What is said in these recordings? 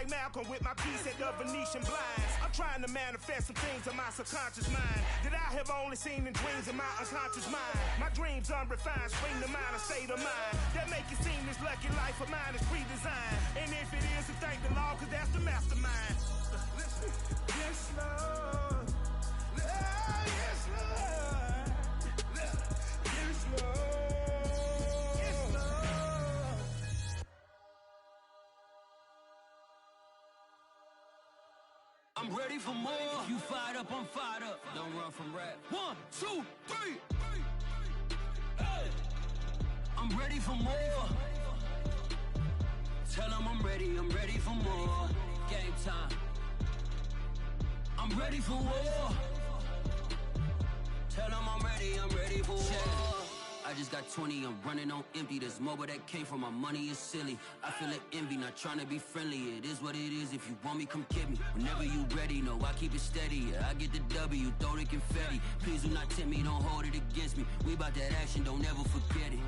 like Malcolm with my piece at the Venetian blinds. I'm trying to manifest some things in my subconscious mind that I have only seen in dreams in my unconscious mind. My dreams unrefined, spring to mind, a state of mind that make it seem this lucky life of mine is pre-designed. And if it is, then thank the Lord, cause that's the mastermind. Yes, Lord. Yes, Lord. Yes, Lord. I'm ready for more. You fired up, I'm fired up. Don't run from rap. 1, 2, 3. Hey. I'm ready for more. Tell them I'm ready for more. Game time. I'm ready for war. Tell them I'm ready for war. I just got 20, I'm running on empty. This mobile that came from my money is silly. I feel like envy, not trying to be friendly. It is what it is, if you want me, come get me. Whenever you ready, no, I keep it steady. Yeah, I get the W, throw the confetti. Please do not tempt me, don't hold it against me. We about that action, don't ever forget it.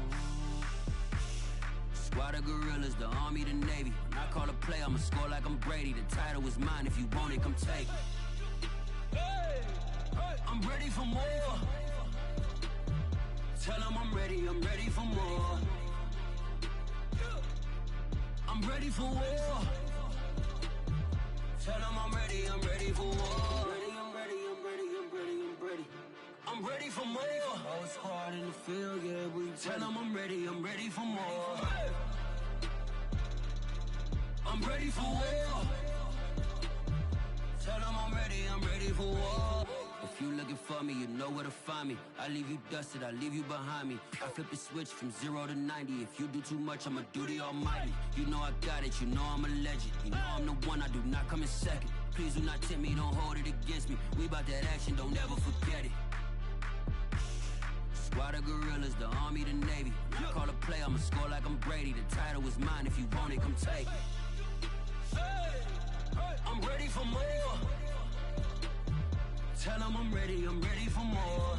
Squad of gorillas, the army, the navy. When I call a play, I'ma score like I'm Brady. The title is mine, if you want it, come take it. I'm ready for more. Tell them I'm ready for more. I'm ready for war. Tell them I'm ready for war. I'm ready for more. Whole squad in the field, yeah, we tell them I'm ready for more. I'm ready for war. Tell them I'm ready for war. If you looking for me, you know where to find me. I leave you dusted, I leave you behind me. I flip the switch from 0 to 90. If you do too much, I'ma do the almighty. You know I got it, you know I'm a legend. You know I'm the one, I do not come in second. Please do not tempt me, don't hold it against me. We about that action, don't ever forget it. Squad of gorillas, the army, the navy. When I call a play, I'ma score like I'm Brady. The title is mine, if you want it, come take it. I'm ready for more. Tell them I'm ready for more.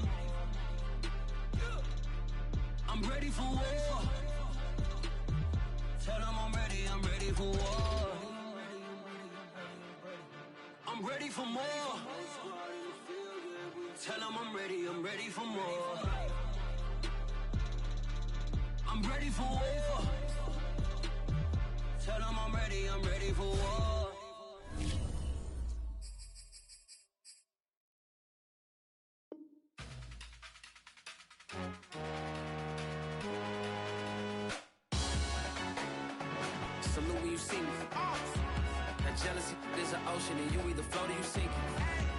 I'm ready for war. Tell them I'm ready for war. I'm ready for more. Tell them I'm ready for more. I'm ready for war. Tell them I'm ready for war. Salute when you see me. That jealousy is an ocean and you either float or you sink.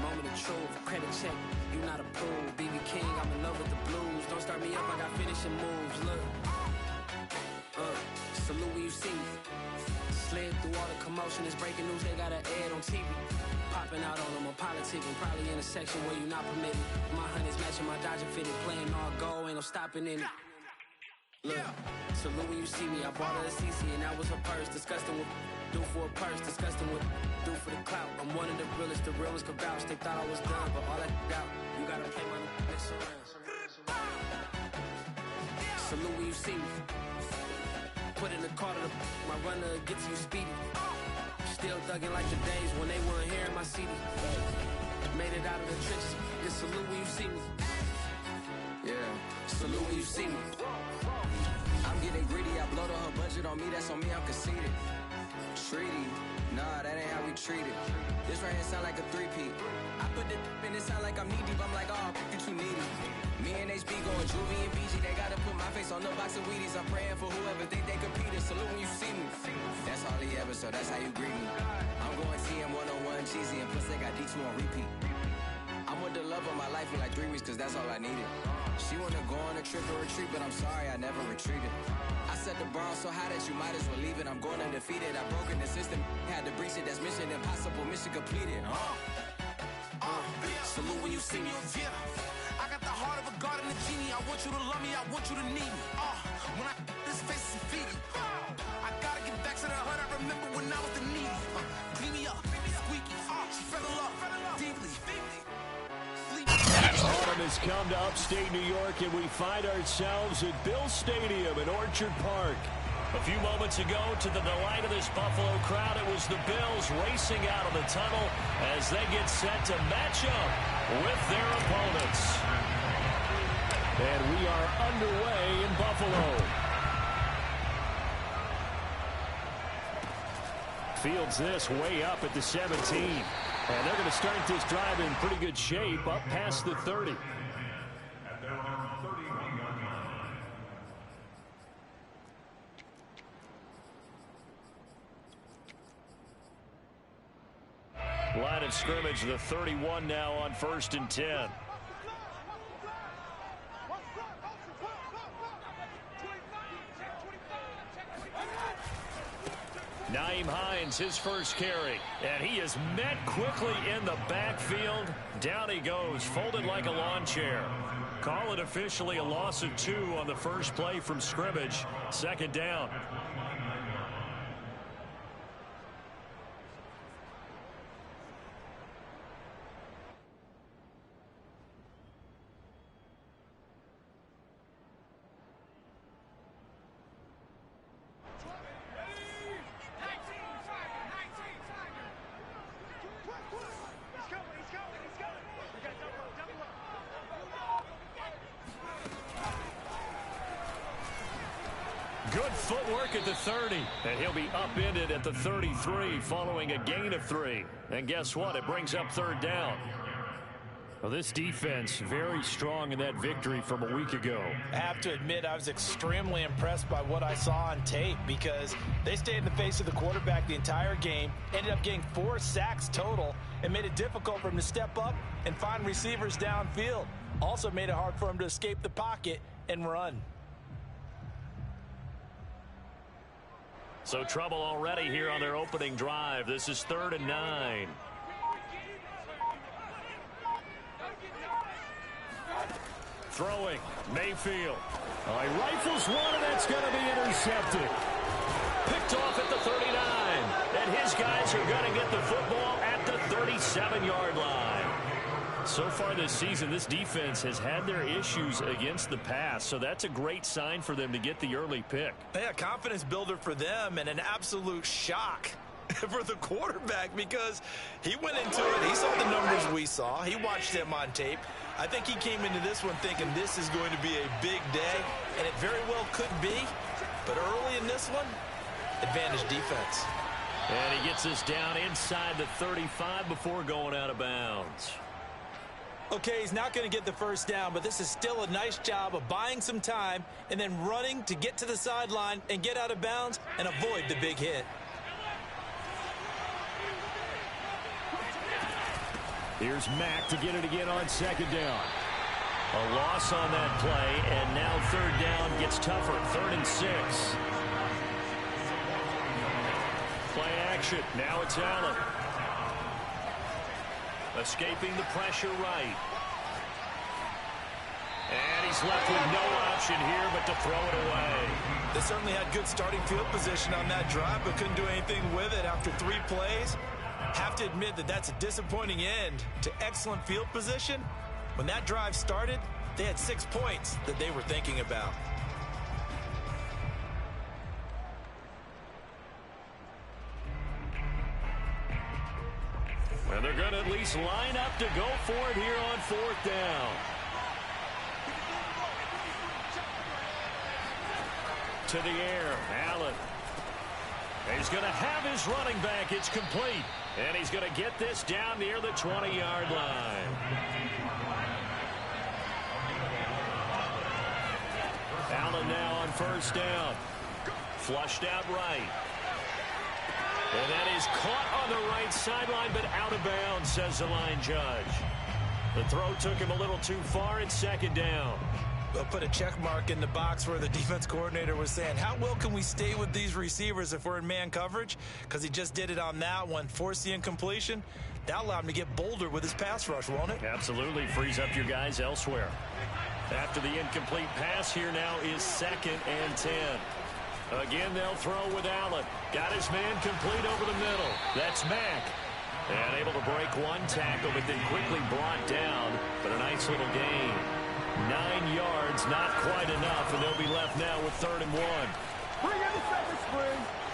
Moment of truth, credit check, you not approved. BB King, I'm in love with the blues. Don't start me up, I got finishing moves, look. Salute when you see me. Slid through all the commotion, it's breaking news, they got an ad on TV. Popping out on them, I'm politicking, probably in a section where you not permitted. My honey's matching my Dodger fitted, playing all go, ain't no stopping in it. Look, salute when you see me, I bought her a CC and that was her purse. Disgusting with do for a purse, disgusting with do for the clout. I'm one of the realest could vouch. They thought I was done, but all I doubt, you gotta play my next around. Salute when you see me. Put in the car to my runner, get to you speedy. Still thugging like the days when they weren't here in my CD. Made it out of the trenches, just salute when you see me. Yeah, salute when you see me. I'm getting greedy, I blowed her budget on me, that's on me, I'm conceited. Treaty, nah, that ain't how we treat it. This right here sound like a three-peat. I put the in it sound like I'm knee-deep, I'm like, oh, you too needy. Me and HB going Juvie and BG, they gotta put my face on the box of Wheaties. I'm praying for whoever think they competed. Salute when you see me. That's all he ever, so that's how you greet me. I'm going TM 101 cheesy, and plus they got D2 on repeat. I'm with the love of my life for like 3 weeks, cause that's all I needed. She wanna go on a trip or retreat, but I'm sorry, I never retreated. I set the bar so high that you might as well leave it. I'm going undefeated, I broken the system, had to breach it, that's mission impossible, mission completed. Salute when you see me. I got the heart of a god and a genie. I want you to love me, I want you to need me. When I this face is Fiji. I gotta get back to the hood. I remember when I was the needy. Clean me up, squeaky. She fell in love deeply. Autumn has come to upstate New York, and we find ourselves at Bill Stadium in Orchard Park. A few moments ago, to the delight of this Buffalo crowd, it was the Bills racing out of the tunnel as they get set to match up with their opponents. And we are underway in Buffalo. Fields this way up at the 17. And they're going to start this drive in pretty good shape up past the 30. Line of scrimmage, the 31 now on 1st and 10. Nyheim Hines, his first carry, and he is met quickly in the backfield. Down he goes, folded like a lawn chair. Call it officially a loss of 2 on the first play from scrimmage. 2nd down. Good footwork at the 30, and he'll be upended at the 33 following a gain of 3. And guess what? It brings up 3rd down. Well, this defense very strong in that victory from a week ago. I have to admit I was extremely impressed by what I saw on tape because they stayed in the face of the quarterback the entire game, ended up getting 4 sacks total, and made it difficult for him to step up and find receivers downfield. Also made it hard for him to escape the pocket and run. So trouble already here on their opening drive. This is 3rd and 9. Throwing, Mayfield. Oh, he rifles one, and that's going to be intercepted. Picked off at the 39. And his guys are going to get the football at the 37-yard line. So far this season, this defense has had their issues against the pass, so that's a great sign for them to get the early pick. Yeah, confidence builder for them and an absolute shock for the quarterback because he went into it. He saw the numbers we saw. He watched them on tape. I think he came into this one thinking this is going to be a big day, and it very well could be. But early in this one, advantage defense. And he gets us down inside the 35 before going out of bounds. Okay, he's not going to get the first down, but this is still a nice job of buying some time and then running to get to the sideline and get out of bounds and avoid the big hit. Here's Mack to get it again on 2nd down. A loss on that play, and now 3rd down gets tougher. 3rd and 6. Play action. Now it's Allen. Escaping the pressure right. And he's left with no option here but to throw it away. They certainly had good starting field position on that drive, but couldn't do anything with it after 3 plays. Have to admit that that's a disappointing end to excellent field position. When that drive started, they had 6 points that they were thinking about. And they're going to at least line up to go for it here on 4th down. To the air, Allen. He's going to have his running back. It's complete. And he's going to get this down near the 20-yard line. Allen now on 1st down. Flushed out right. And that is caught on the right sideline, but out of bounds, says the line judge. The throw took him a little too far. It's 2nd down. They'll put a check mark in the box where the defense coordinator was saying, how well can we stay with these receivers if we're in man coverage? Because he just did it on that one, forced the incompletion. That'll allow him to get bolder with his pass rush, won't it? Absolutely. Frees up your guys elsewhere. After the incomplete pass, here now is 2nd and 10. Again, they'll throw with Allen. Got his man complete over the middle. That's Mack. And able to break one tackle, but then quickly brought down. But a nice little gain. 9 yards, not quite enough, and they'll be left now with 3rd and 1.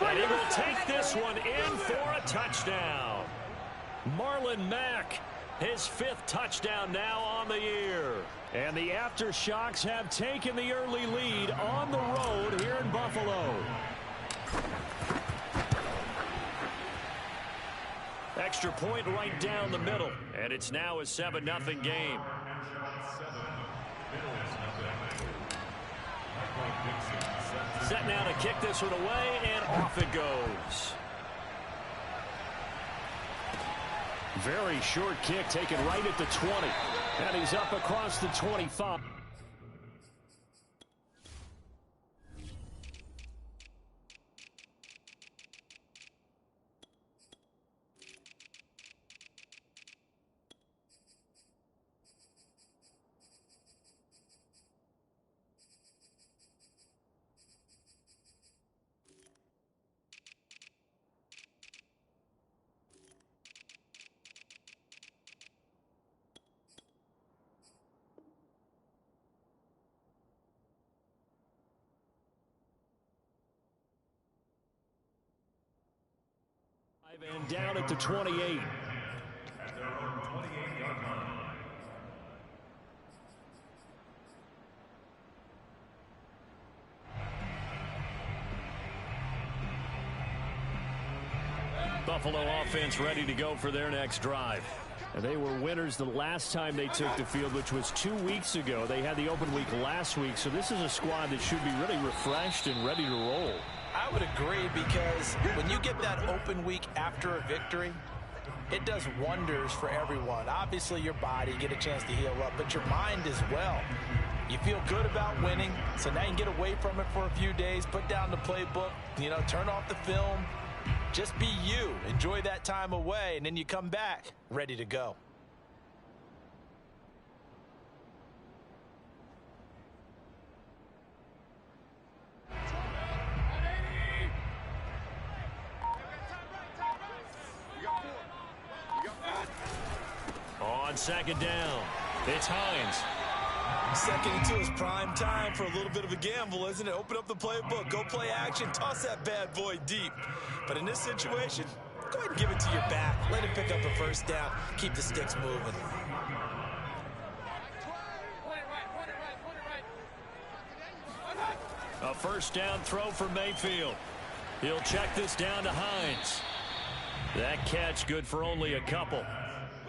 And he will take this one in for a touchdown. Marlon Mack, his 5th touchdown now on the year. And the Aftershocks have taken the early lead on the road here in Buffalo. Extra point right down the middle. And it's now a 7-0 game. Set now to kick this one away, and off it goes. Very short kick taken right at the 20. And he's up across the 25. And down at the 28. Buffalo offense ready to go for their next drive. And they were winners the last time they took the field, which was 2 weeks ago. They had the open week last week, so this is a squad that should be really refreshed and ready to roll. I would agree, because when you get that open week after a victory, it does wonders for everyone. Obviously, your body, get a chance to heal up, but your mind as well. You feel good about winning, so now you can get away from it for a few days, put down the playbook, turn off the film. Just be you. Enjoy that time away, and then you come back ready to go. On second down, it's Hines. Second and 2 is prime time for a little bit of a gamble, isn't it? Open up the playbook, go play action, toss that bad boy deep. But in this situation, go ahead and give it to your back. Let him pick up a first down. Keep the sticks moving. A first down throw for Mayfield. He'll check this down to Hines. That catch good for only a couple.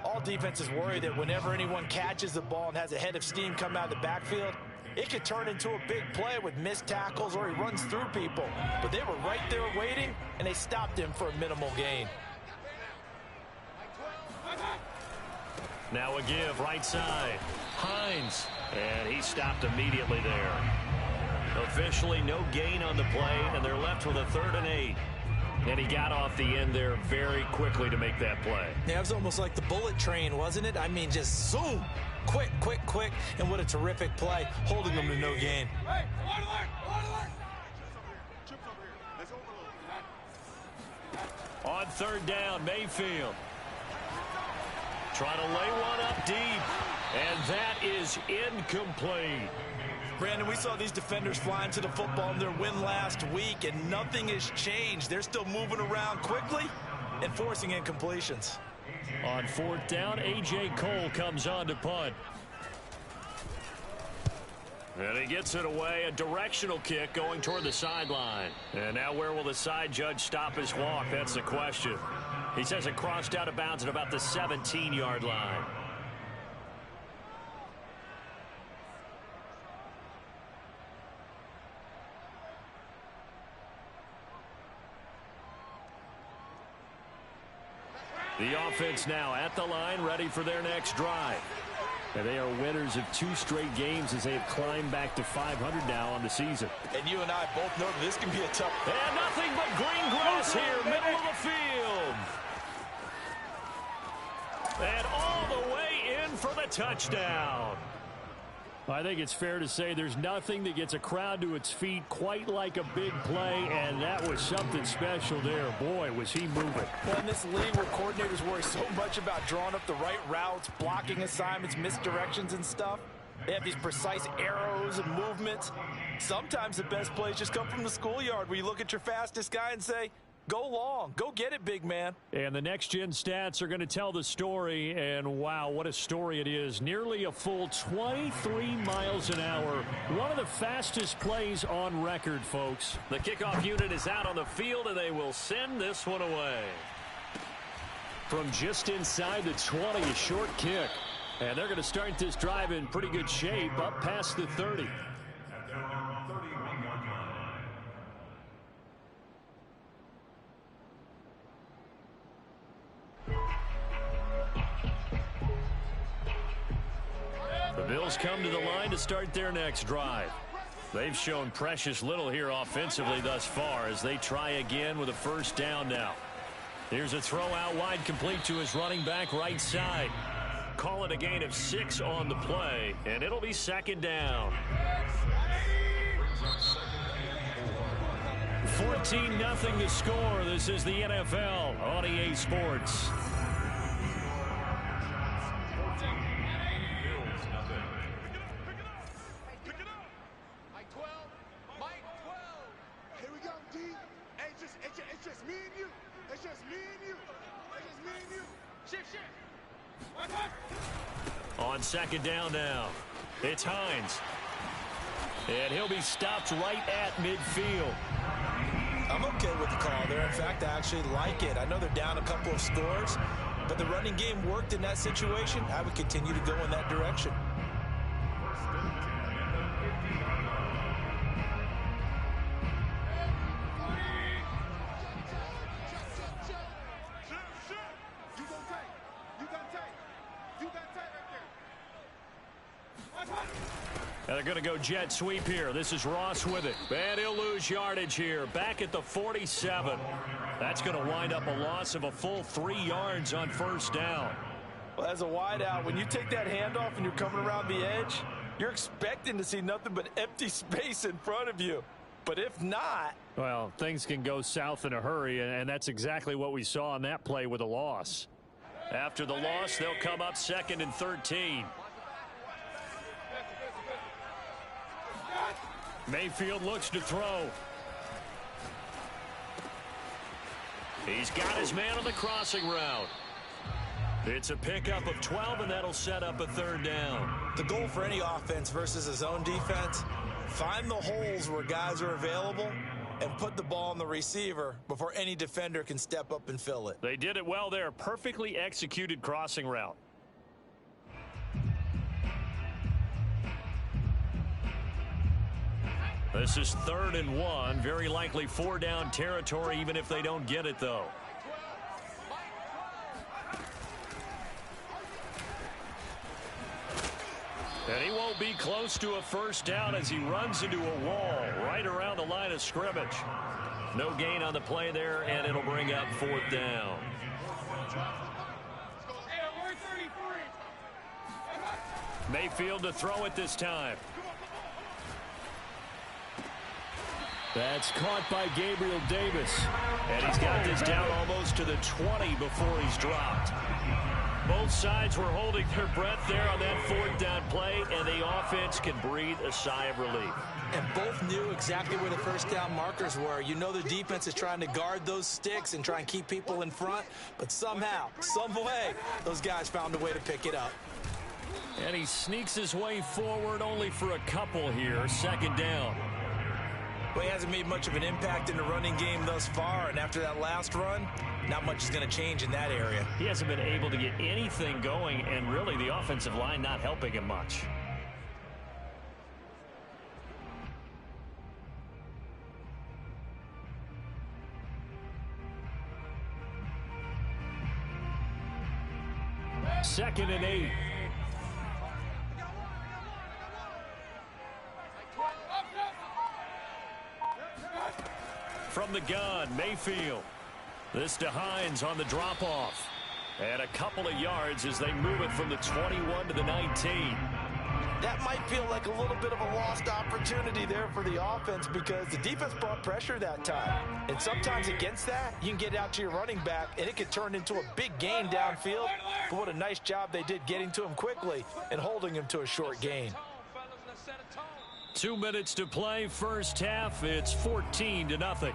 All defenses worry that whenever anyone catches the ball and has a head of steam come out of the backfield, it could turn into a big play with missed tackles or he runs through people. But they were right there waiting, and they stopped him for a minimal gain. Now a give right side. Hines. And he stopped immediately there. Officially no gain on the play, and they're left with a 3rd and 8. And he got off the end there very quickly to make that play. Yeah, it was almost like the bullet train, wasn't it? I mean, just zoom. Quick, quick, quick. And what a terrific play, holding them to no gain. On 3rd down, Mayfield. Trying to lay one up deep. And that is incomplete. Brandon, we saw these defenders flying to the football in their win last week, and nothing has changed. They're still moving around quickly and forcing incompletions. On 4th down, A.J. Cole comes on to punt. And he gets it away, a directional kick going toward the sideline. And now where will the side judge stop his walk? That's the question. He says it crossed out of bounds at about the 17-yard line. The offense now at the line, ready for their next drive. And they are winners of 2 straight games as they have climbed back to 500 now on the season. And you and I both know that this can be a tough... And nothing but green grass here, middle of the field. And all the way in for the touchdown. I think it's fair to say there's nothing that gets a crowd to its feet quite like a big play, and that was something special there. Boy, was he moving. Well, in this league where coordinators worry so much about drawing up the right routes, blocking assignments, misdirections and stuff, they have these precise arrows and movements. Sometimes the best plays just come from the schoolyard where you look at your fastest guy and say, go long. Go get it, big man. And the next-gen stats are going to tell the story, and wow, what a story it is. Nearly a full 23 miles an hour. One of the fastest plays on record, folks. The kickoff unit is out on the field, and they will send this one away. From just inside the 20, a short kick. And they're going to start this drive in pretty good shape, up past the 30. The Bills come to the line to start their next drive. They've shown precious little here offensively thus far as they try again with a first down now. Here's a throw out wide, complete to his running back right side. Call it a gain of 6 on the play, and it'll be second down. 14-0 the score. This is the NFL on EA Sports. On second down now, it's Hines. And he'll be stopped right at midfield. I'm okay with the call there. In fact, I actually like it. I know they're down a couple of scores, but the running game worked in that situation. I would continue to go in that direction. And they're going to go jet sweep here. This is Ross with it. And he'll lose yardage here. Back at the 47. That's going to wind up a loss of a full 3 yards on first down. Well, as a wideout, when you take that handoff and you're coming around the edge, you're expecting to see nothing but empty space in front of you. But if not... well, things can go south in a hurry, and that's exactly what we saw on that play with a loss. After the loss, they'll come up 2nd and 13. Mayfield looks to throw. He's got his man on the crossing route. It's a pickup of 12, and that'll set up a third down. The goal for any offense versus a zone defense, find the holes where guys are available and put the ball on the receiver before any defender can step up and fill it. They did it well there. Perfectly executed crossing route. This is 3rd and 1. Very likely 4-down territory, even if they don't get it, though. And he won't be close to a first down as he runs into a wall right around the line of scrimmage. No gain on the play there, and it'll bring up 4th down. Mayfield to throw it this time. That's caught by Gabriel Davis. And he's got this down almost to the 20 before he's dropped. Both sides were holding their breath there on that 4th down play, and the offense can breathe a sigh of relief. And both knew exactly where the first down markers were. You know the defense is trying to guard those sticks and try and keep people in front, but somehow, some way, those guys found a way to pick it up. And he sneaks his way forward only for a couple here. 2nd down. Well, he hasn't made much of an impact in the running game thus far, and after that last run, not much is going to change in that area. He hasn't been able to get anything going, and really the offensive line not helping him much. Second and 8. From the gun, Mayfield. This to Hines on the drop-off. And a couple of yards as they move it from the 21 to the 19. That might feel like a little bit of a lost opportunity there for the offense because the defense brought pressure that time. And sometimes against that, you can get out to your running back, and it could turn into a big gain downfield. But what a nice job they did getting to him quickly and holding him to a short gain. 2 minutes to play, first half. It's 14-0.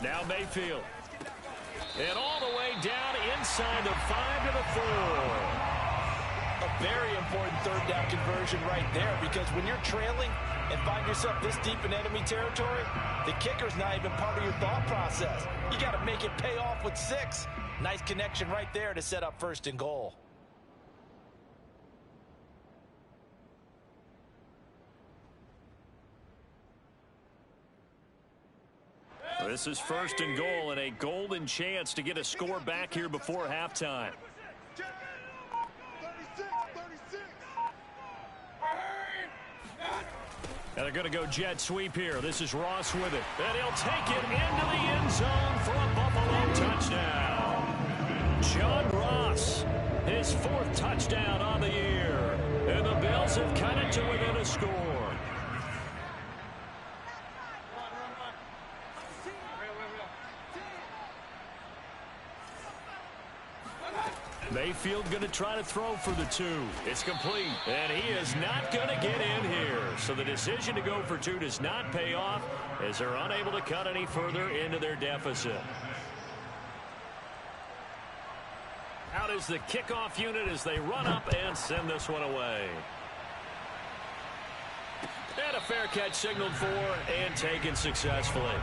Now Mayfield. And all the way down inside the 5 to the 4. A very important third down conversion right there, because when you're trailing and find yourself this deep in enemy territory, the kicker's not even part of your thought process. You got to make it pay off with 6. Nice connection right there to set up 1st and goal. This is 1st and goal and a golden chance to get a score back here before halftime. And they're going to go jet sweep here. This is Ross with it. And he'll take it into the end zone for a Buffalo touchdown. John Ross, his 4th touchdown on the year. And the Bills have cut it to within a score. Mayfield going to try to throw for the 2. It's complete, and he is not going to get in here. So the decision to go for 2 does not pay off as they're unable to cut any further into their deficit. Out is the kickoff unit as they run up and send this one away. And a fair catch signaled for and taken successfully.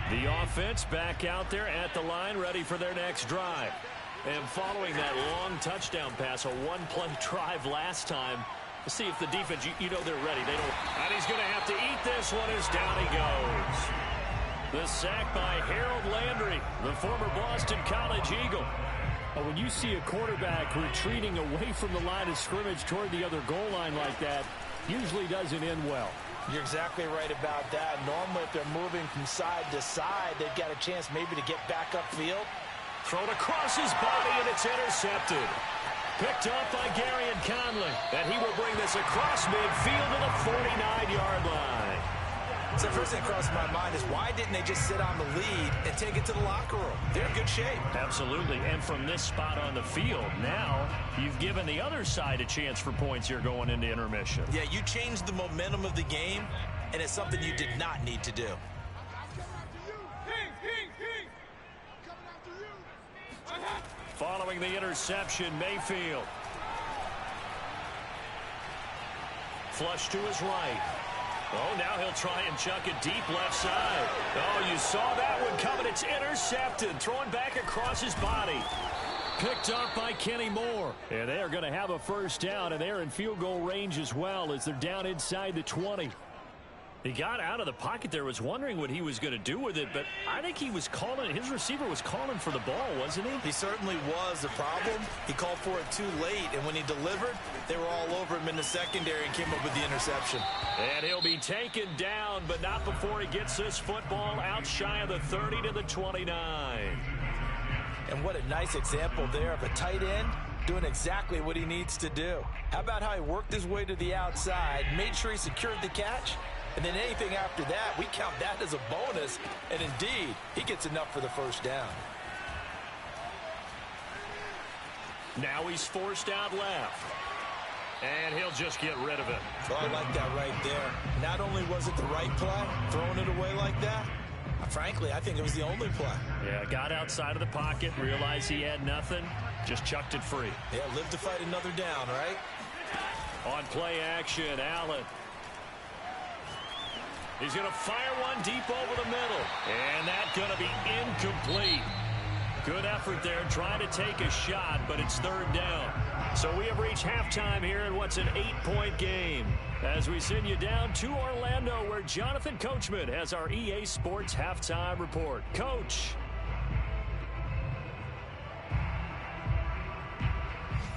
The offense back out there at the line, ready for their next drive. And following that long touchdown pass, a one-play drive last time, let's see if the defense, you know they're ready. They don't. And he's going to have to eat this one as down he goes. The sack by Harold Landry, the former Boston College Eagle. When you see a quarterback retreating away from the line of scrimmage toward the other goal line like that, usually doesn't end well. You're exactly right about that. Normally, if they're moving from side to side, they've got a chance maybe to get back upfield. Thrown across his body, and it's intercepted. Picked up by Garyon Conley. And he will bring this across midfield to the 49-yard line. So the first thing that crosses my mind is, why didn't they just sit on the lead and take it to the locker room? They're in good shape. Absolutely. And from this spot on the field, now you've given the other side a chance for points here going into intermission. Yeah, you changed the momentum of the game, and it's something you did not need to do. Following the interception, Mayfield. Flush to his right. Oh, now he'll try and chuck it deep left side. Oh, you saw that one coming. It's intercepted. Thrown back across his body. Picked up by Kenny Moore. And they are going to have a first down, and they're in field goal range as well as they're down inside the 20. He got out of the pocket there, was wondering what he was going to do with it, but I think he was calling, his receiver was calling for the ball, wasn't he? He certainly was. The problem, he called for it too late, and when he delivered, they were all over him in the secondary and came up with the interception. And he'll be taken down, but not before he gets this football out shy of the 30 to the 29. And what a nice example there of a tight end doing exactly what he needs to do. How about how he worked his way to the outside, made sure he secured the catch, and then anything after that, we count that as a bonus. And indeed, he gets enough for the first down. Now he's forced out left. And he'll just get rid of it. Oh, I like that right there. Not only was it the right play, throwing it away like that, frankly, I think it was the only play. Yeah, got outside of the pocket, realized he had nothing, just chucked it free. Yeah, live to fight another down, right? On play action, Allen. He's going to fire one deep over the middle. And that's going to be incomplete. Good effort there, trying to take a shot, but it's third down. So we have reached halftime here in what's an 8-point game. As we send you down to Orlando, where Jonathan Coachman has our EA Sports Halftime Report. Coach.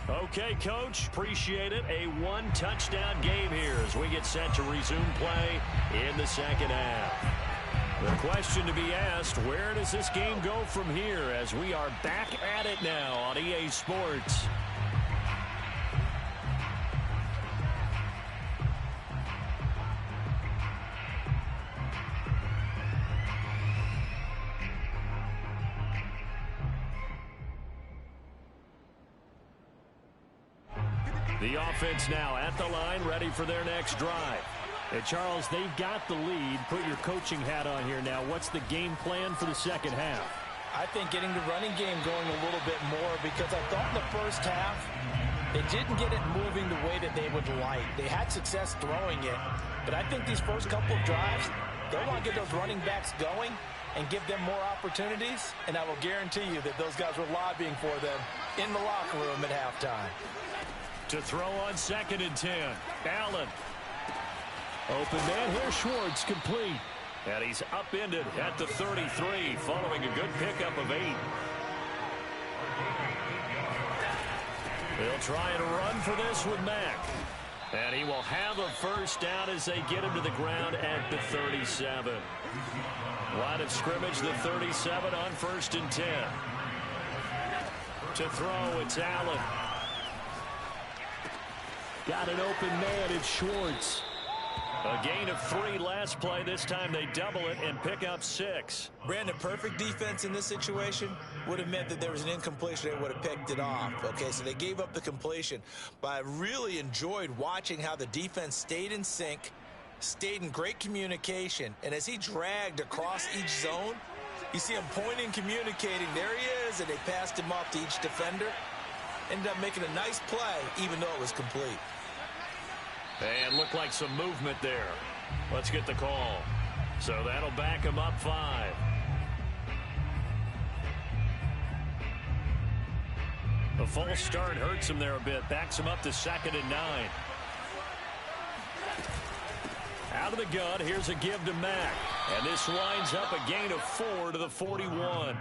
Okay, Coach, appreciate it. A one-touchdown game here as we get set to resume play in the second half. The question to be asked, where does this game go from here as we are back at it now on EA Sports? The offense now at the line, ready for their next drive. And Charles, they've got the lead. Put your coaching hat on here now. What's the game plan for the second half? I think getting the running game going a little bit more, because I thought in the first half they didn't get it moving the way that they would like. They had success throwing it, but I think these first couple of drives, they want to get those running backs going and give them more opportunities, and I will guarantee you that those guys were lobbying for them in the locker room at halftime. To throw on 2nd and 10. Allen. Open man here. Schwartz complete. And he's upended at the 33 following a good pickup of 8. They'll try and run for this with Mack. And he will have a first down as they get him to the ground at the 37. Line of scrimmage, the 37 on 1st and 10. To throw, it's Allen. Got an open man, it's Schwartz. A gain of 3 last play. This time they double it and pick up 6. Brandon, perfect defense in this situation would have meant that there was an incompletion. They would have picked it off. Okay, so they gave up the completion. But I really enjoyed watching how the defense stayed in sync, stayed in great communication. And as he dragged across each zone, you see him pointing, communicating. There he is, and they passed him off to each defender. Ended up making a nice play, even though it was complete. And looked like some movement there. Let's get the call. So that'll back him up 5. The false start hurts him there a bit. Backs him up to 2nd and 9. Out of the gun, here's a give to Mack. And this winds up a gain of 4 to the 41.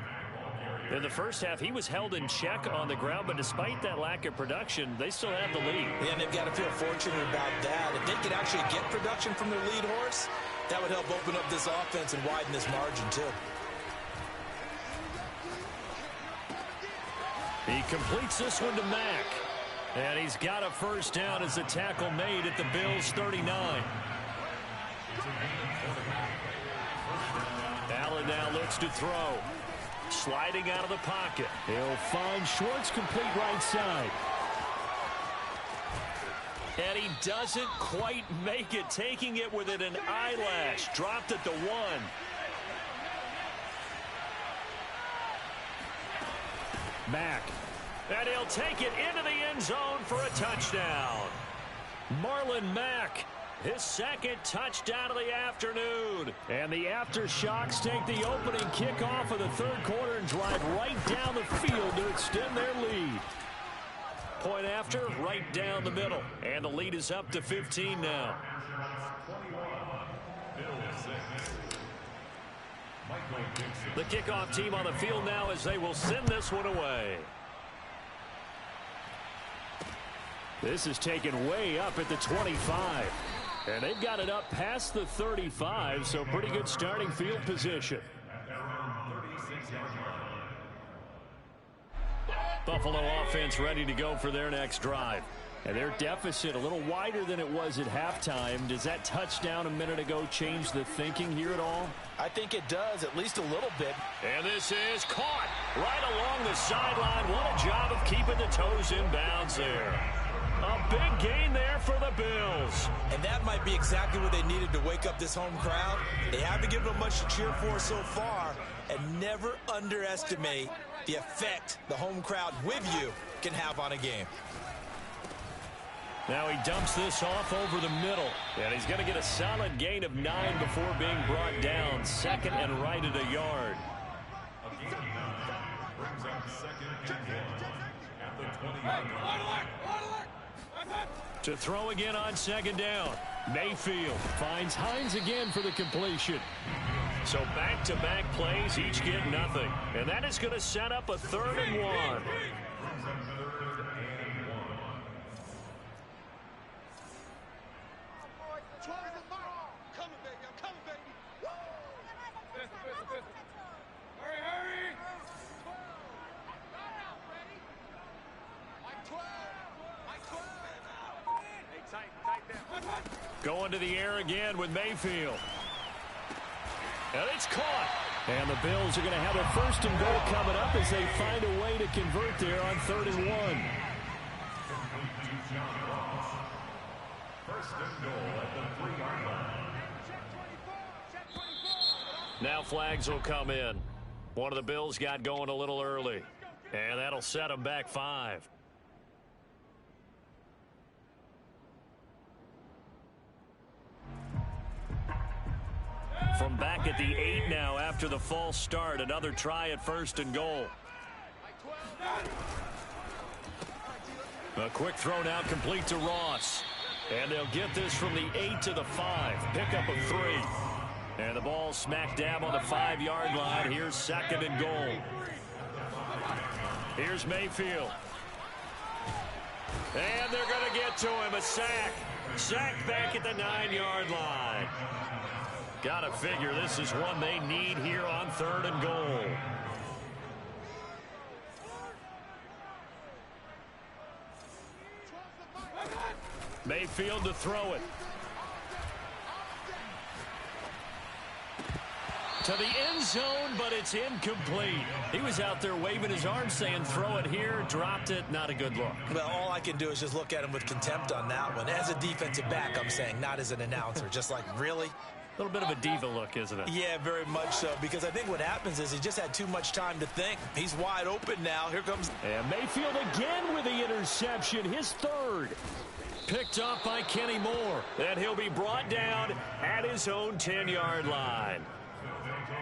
In the first half, he was held in check on the ground, but despite that lack of production, they still have the lead. Yeah, and they've got to feel fortunate about that. If they could actually get production from their lead horse, that would help open up this offense and widen this margin, too. He completes this one to Mack. And he's got a first down as the tackle made at the Bills' 39. Allen now looks to throw. Sliding out of the pocket. He'll find Schwartz, complete right side. And he doesn't quite make it, taking it within an eyelash. Dropped at the 1. Mack. And he'll take it into the end zone for a touchdown. Marlon Mack. His 2nd touchdown of the afternoon. And the Aftershocks take the opening kickoff of the 3rd quarter and drive right down the field to extend their lead. Point after, right down the middle. And the lead is up to 15 now. The kickoff team on the field now as they will send this one away. This is taken way up at the 25. And they've got it up past the 35, so pretty good starting field position. Buffalo offense ready to go for their next drive. And their deficit a little wider than it was at halftime. Does that touchdown a minute ago change the thinking here at all? I think it does, at least a little bit. And this is caught right along the sideline. What a job of keeping the toes in bounds there. A big gain there for the Bills. And that might be exactly what they needed to wake up this home crowd. They haven't given them much to cheer for so far. And never underestimate the effect the home crowd with you can have on a game. Now he dumps this off over the middle. And he's going to get a solid gain of 9 before being brought down. 2nd and right at a yard. To throw again on 2nd down. Mayfield finds Hines again for the completion. So back-to-back plays, each get nothing. And that is going to set up a 3rd and 1. Going to the air again with Mayfield. And it's caught. And the Bills are going to have a first and goal coming up as they find a way to convert there on 3rd and 1. First and goal at the 3-yard line. Now flags will come in. One of the Bills got going a little early. And that'll set them back 5. From back at the 8 now after the false start. Another try at 1st and goal. A quick throw now complete to Ross. And they'll get this from the 8 to the 5. Pickup of 3. And the ball smack dab on the 5-yard line. Here's 2nd and goal. Here's Mayfield. And they're going to get to him. A sack. Sack back at the 9-yard line. Got to figure this is one they need here on 3rd and goal. Mayfield to throw it. To the end zone, but it's incomplete. He was out there waving his arms saying throw it here, dropped it, not a good look. Well, all I can do is just look at him with contempt on that one. As a defensive back, I'm saying, not as an announcer. Just like, really? A little bit of a diva look, isn't it? Yeah, very much so, because I think what happens is he just had too much time to think. He's wide open now. Here comes... And Mayfield again with the interception, his 3rd. Picked up by Kenny Moore. And he'll be brought down at his own 10-yard line.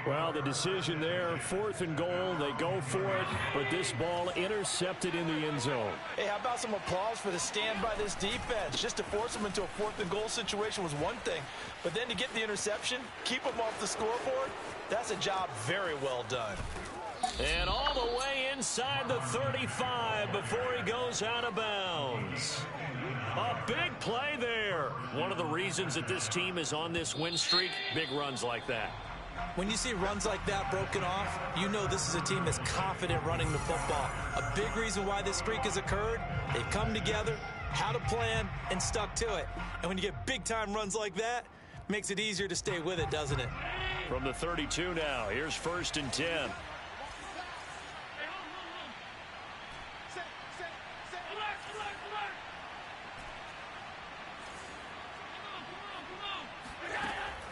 Well, the decision there, 4th and goal. They go for it, but this ball intercepted in the end zone. Hey, how about some applause for the stand by this defense? Just to force them into a 4th and goal situation was one thing, but then to get the interception, keep them off the scoreboard, that's a job very well done. And all the way inside the 35 before he goes out of bounds. A big play there. One of the reasons that this team is on this win streak, big runs like that. When you see runs like that broken off, you know this is a team that's confident running the football. A big reason why this streak has occurred, they've come together, had a plan, and stuck to it. And when you get big-time runs like that, makes it easier to stay with it, doesn't it? From the 32 now, here's 1st and 10.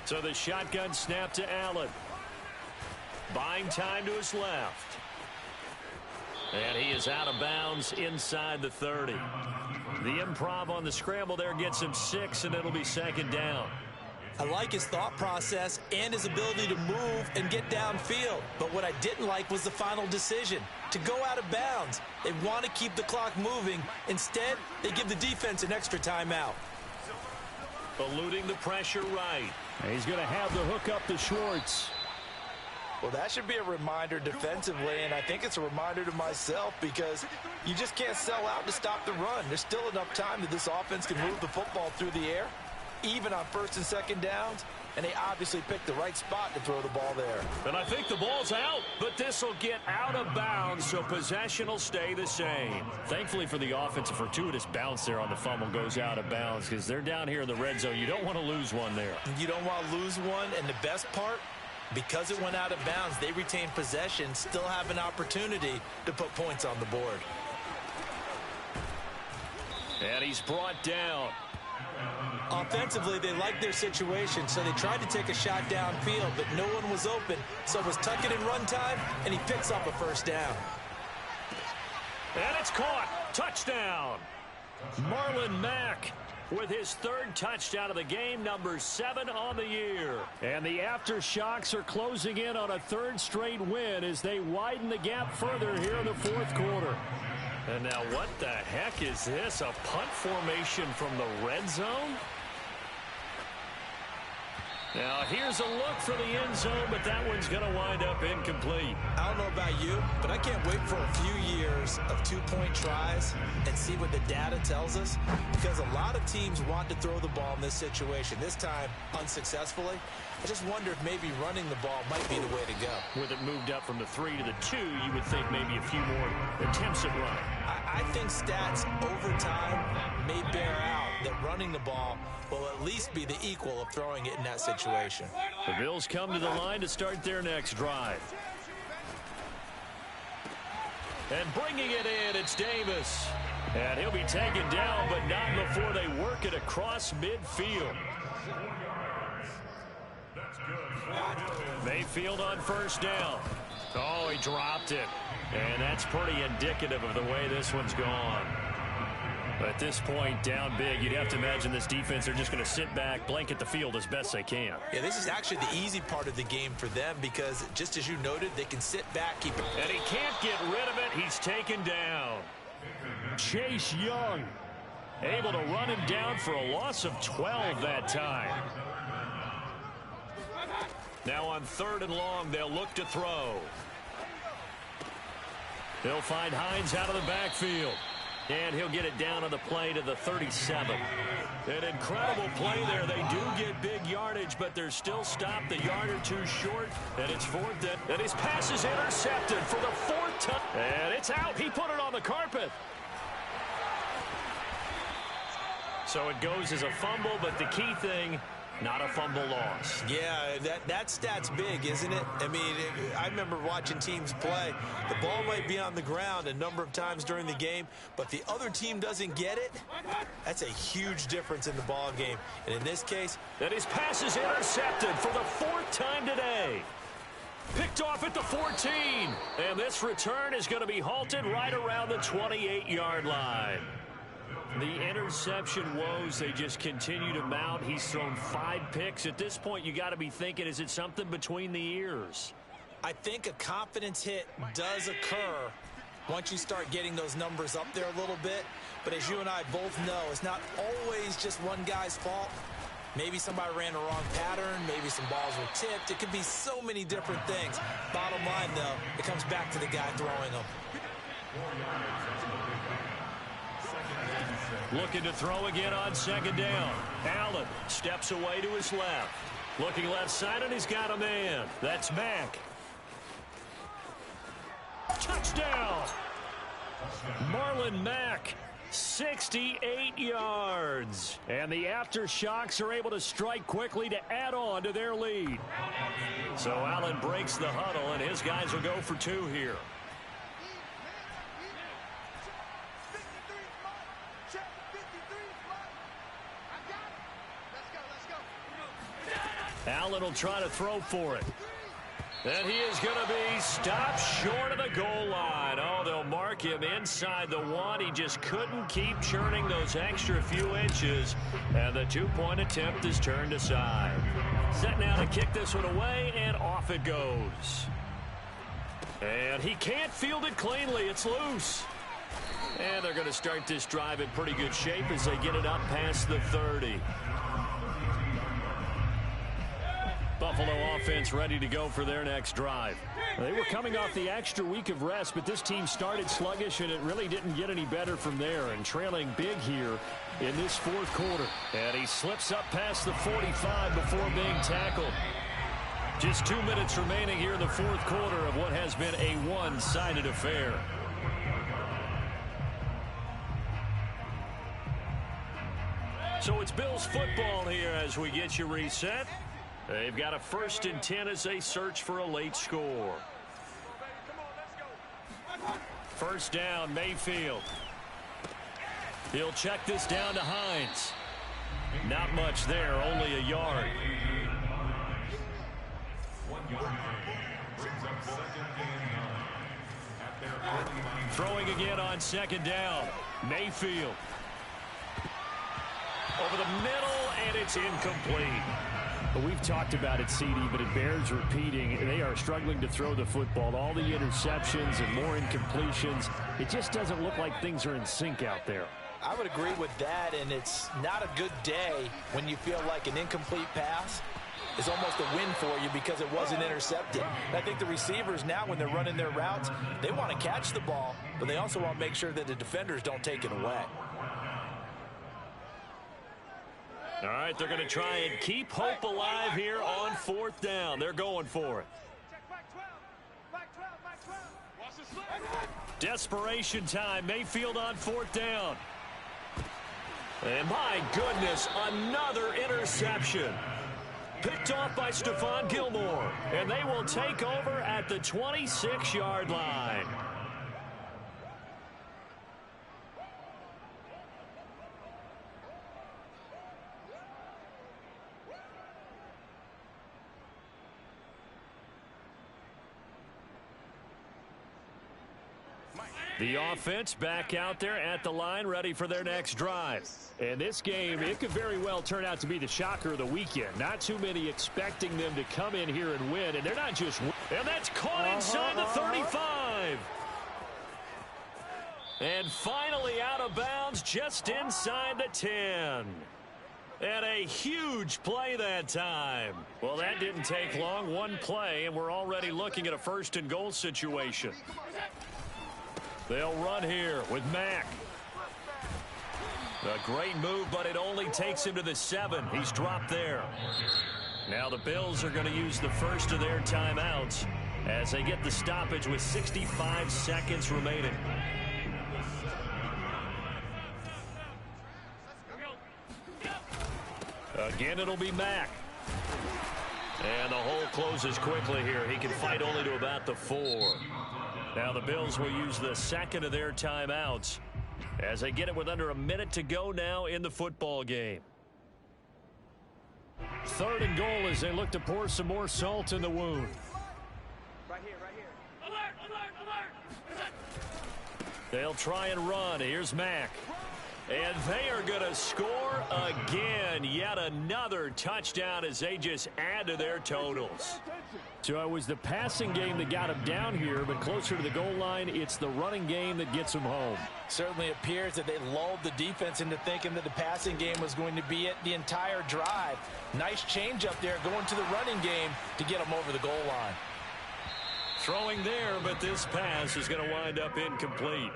So the shotgun snap to Allen. Buying time to his left. And he is out of bounds inside the 30. The improv on the scramble there gets him 6, and it'll be 2nd down. I like his thought process and his ability to move and get downfield. But what I didn't like was the final decision, to go out of bounds. They want to keep the clock moving. Instead, they give the defense an extra timeout. Eluding the pressure right. He's going to have the hook up to Schwartz. Well, that should be a reminder defensively, and I think it's a reminder to myself because you just can't sell out to stop the run. There's still enough time that this offense can move the football through the air, even on 1st and 2nd downs, and they obviously picked the right spot to throw the ball there. And I think the ball's out, but this will get out of bounds, so possession will stay the same. Thankfully for the offense, a fortuitous bounce there on the fumble goes out of bounds because they're down here in the red zone. You don't want to lose one there. You don't want to lose one, and the best part, because it went out of bounds, they retain possession, still have an opportunity to put points on the board. And he's brought down. Offensively, they liked their situation, so they tried to take a shot downfield, but no one was open. So it was tuck it in run time, and he picks up a 1st down. And it's caught. Touchdown. Marlon Mack with his 3rd touchdown of the game, number 7 on the year. And the aftershocks are closing in on a 3rd straight win as they widen the gap further here in the 4th quarter. And now what the heck is this? A punt formation from the red zone? Now here's a look for the end zone, but that one's going to wind up incomplete. I don't know about you, but I can't wait for a few years of 2-point tries and see what the data tells us, because a lot of teams want to throw the ball in this situation. This time, unsuccessfully. I just wonder if maybe running the ball might be the way to go. With it moved up from the 3 to the 2, you would think maybe a few more attempts at running. I think stats over time may bear out that running the ball will at least be the equal of throwing it in that situation. The Bills come to the line to start their next drive. And bringing it in, it's Davis. And he'll be taken down, but not before they work it across midfield. Mayfield on first down. Oh, he dropped it. And that's pretty indicative of the way this one's gone. But at this point, down big, you'd have to imagine this defense, they're just going to sit back, blanket the field as best they can. Yeah, this is actually the easy part of the game for them because, just as you noted, they can sit back, keep it. And he can't get rid of it. He's taken down. Chase Young able to run him down for a loss of 12 that time. Now on 3rd and long, they'll look to throw. They'll find Hines out of the backfield. And he'll get it down on the play to the 37. An incredible play there. They do get big yardage, but they're still stopped a yard or two short. And it's 4th down. And his pass is intercepted for the 4th time. And it's out. He put it on the carpet. So it goes as a fumble, but the key thing, not a fumble loss. Yeah, that stat's big, isn't it? I mean, I remember watching teams play. The ball might be on the ground a number of times during the game, but the other team doesn't get it. That's a huge difference in the ball game. And in this case, and his pass is intercepted for the 4th time today. Picked off at the 14. And this return is going to be halted right around the 28-yard line. The interception woes, they just continue to mount. He's thrown 5 picks. At this point, you got to be thinking, is it something between the ears? I think a confidence hit does occur once you start getting those numbers up there a little bit. But as you and I both know, it's not always just one guy's fault. Maybe somebody ran the wrong pattern. Maybe some balls were tipped. It could be so many different things. Bottom line, though, it comes back to the guy throwing them. Looking to throw again on 2nd down. Allen steps away to his left. Looking left side, and he's got a man. That's Mack. Touchdown! Marlon Mack, 68 yards. And the Aftershocks are able to strike quickly to add on to their lead. So Allen breaks the huddle, and his guys will go for 2 here. Allen will try to throw for it. And he is going to be stopped short of the goal line. Oh, they'll mark him inside the 1. He just couldn't keep churning those extra few inches. And the 2-point attempt is turned aside. Set now to kick this one away, and off it goes. And he can't field it cleanly. It's loose. And they're going to start this drive in pretty good shape as they get it up past the 30. Buffalo offense ready to go for their next drive. They were coming off the extra week of rest, but this team started sluggish, and it really didn't get any better from there, and trailing big here in this 4th quarter. And he slips up past the 45 before being tackled. Just 2 minutes remaining here in the 4th quarter of what has been a one-sided affair. So it's Bills football here as we get you reset. They've got a 1st and 10 as they search for a late score. 1st down, Mayfield. He'll check this down to Hines. Not much there, only a yard. Throwing again on 2nd down, Mayfield. Over the middle, and it's incomplete. But we've talked about it, CD, but it bears repeating. They are struggling to throw the football. All the interceptions and more incompletions. It just doesn't look like things are in sync out there. I would agree with that, and it's not a good day when you feel like an incomplete pass is almost a win for you because it wasn't intercepted. And I think the receivers now, when they're running their routes, they want to catch the ball, but they also want to make sure that the defenders don't take it away. All right, they're going to try and keep hope alive here on 4th down. They're going for it. Desperation time. Mayfield on 4th down. And my goodness, another interception. Picked off by Stephon Gilmore. And they will take over at the 26-yard line. The offense back out there at the line, ready for their next drive. And this game, it could very well turn out to be the shocker of the weekend. Not too many expecting them to come in here and win, and they're not just win. And that's caught inside the 35. And finally out of bounds just inside the 10. And a huge play that time. Well, that didn't take long. One play, and we're already looking at a 1st and goal situation. They'll run here with Mack. A great move, but it only takes him to the 7. He's dropped there. Now the Bills are going to use the first of their timeouts as they get the stoppage with 65 seconds remaining. Again, it'll be Mack. And the hole closes quickly here. He can fight only to about the 4. Now the Bills will use the second of their timeouts as they get it with under a minute to go now in the football game. 3rd and goal as they look to pour some more salt in the wound. Right here. Alert! They'll try and run. Here's Mack. And they are going to score again. Yet another touchdown as they just add to their totals. So it was the passing game that got him down here, but closer to the goal line, it's the running game that gets him home. Certainly appears that they lulled the defense into thinking that the passing game was going to be it the entire drive. Nice change up there going to the running game to get them over the goal line. Throwing there, but this pass is going to wind up incomplete.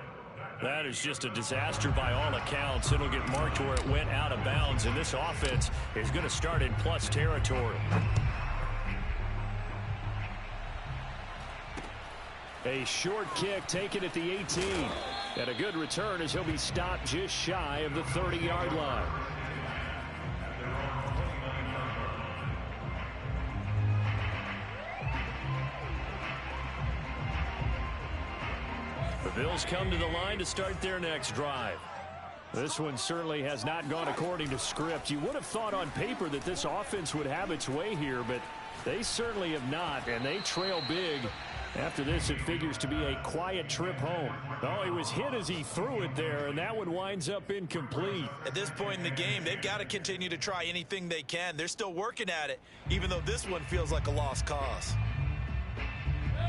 That is just a disaster by all accounts. It'll get marked where it went out of bounds, and this offense is going to start in plus territory. A short kick taken at the 18. And a good return as he'll be stopped just shy of the 30-yard line. The Bills come to the line to start their next drive. This one certainly has not gone according to script. You would have thought on paper that this offense would have its way here, but they certainly have not, and they trail big. After this, it figures to be a quiet trip home. Oh, he was hit as he threw it there, and that one winds up incomplete. At this point in the game, they've got to continue to try anything they can. They're still working at it, even though this one feels like a lost cause.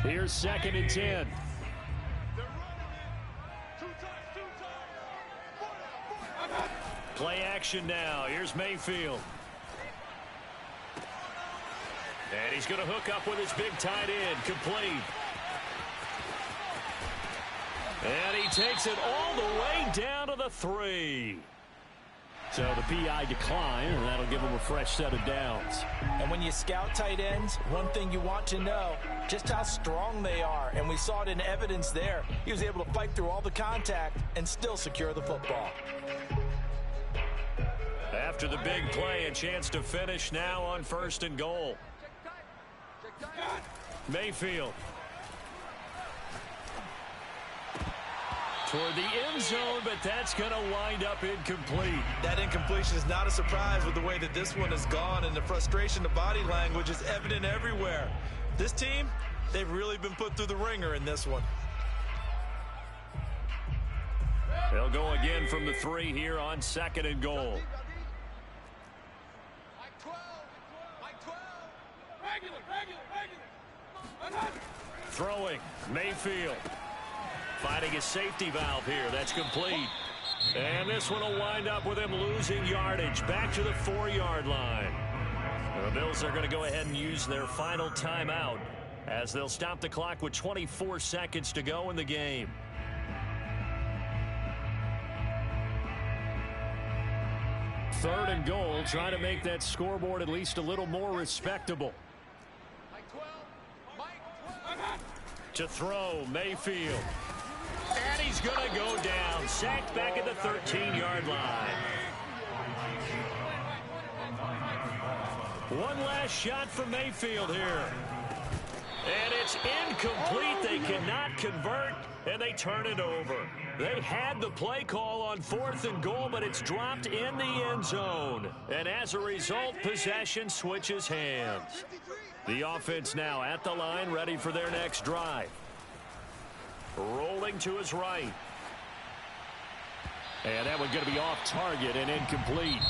Here's 2nd and 10. Play action now. Here's Mayfield. And he's going to hook up with his big tight end. Complete. And he takes it all the way down to the 3. So the PI decline, and that'll give him a fresh set of downs. And when you scout tight ends, one thing you want to know, just how strong they are. And we saw it in evidence there. He was able to fight through all the contact and still secure the football. After the big play, a chance to finish now on 1st and goal. Mayfield. Toward the end zone, but that's going to wind up incomplete. That incompletion is not a surprise with the way that this one has gone, and the frustration, the body language is evident everywhere. This team, they've really been put through the ringer in this one. They'll go again from the 3 here on 2nd and goal. Throwing, Mayfield. Finding a safety valve here. That's complete. And this one will wind up with him losing yardage. Back to the 4-yard line. The Bills are going to go ahead and use their final timeout as they'll stop the clock with 24 seconds to go in the game. Third and goal, trying to make that scoreboard at least a little more respectable. To throw, Mayfield. going to go down. Sacked back at the 13-yard line. One last shot for Mayfield here. And it's incomplete. They cannot convert, and they turn it over. They had the play call on 4th and goal, but it's dropped in the end zone. And as a result, possession switches hands. The offense now at the line, ready for their next drive. Rolling to his right. And that one's going to be off target and incomplete.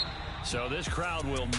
So this crowd will